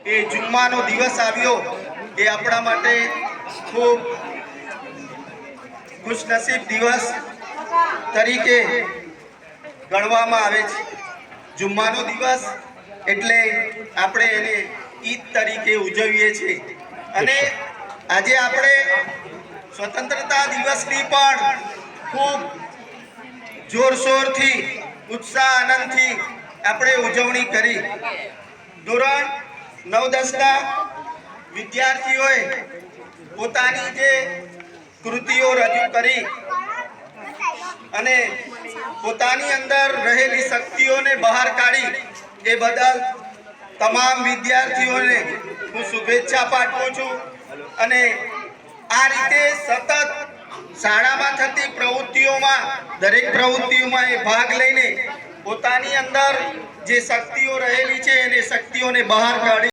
એ જુમ્માનો દિવસ આવ્યો એ આપણા માટે ખૂબ ખુશનસીબ દિવસ તરીકે ગણવામાં આવે છે। જુમ્માનો દિવસ એટલે આપણે એને ઈદ તરીકે ઉજવીએ છીએ અને આજે આપણે સ્વતંત્રતા દિવસની પણ ખૂબ જોરશોરથી ઉત્સાહ આનંદથી આપણે ઉજવણી કરી। ધોરણ 9-10ના વિદ્યાર્થીઓએ પોતાની જે કૃતિઓ રજૂ કરી અને પોતાની અંદર રહેલી શક્તિઓને બહાર કાઢી એ બદલ તમામ વિદ્યાર્થીઓને હું શુભેચ્છા પાઠવું છું અને આ રીતે સતત શાળામાં થતી પ્રવૃત્તિઓમાં દરેક પ્રવૃત્તિઓમાં એ ભાગ લઈને પોતાની અંદર જે શક્તિઓ રહેલી છે એને શક્તિઓને બહાર કાઢી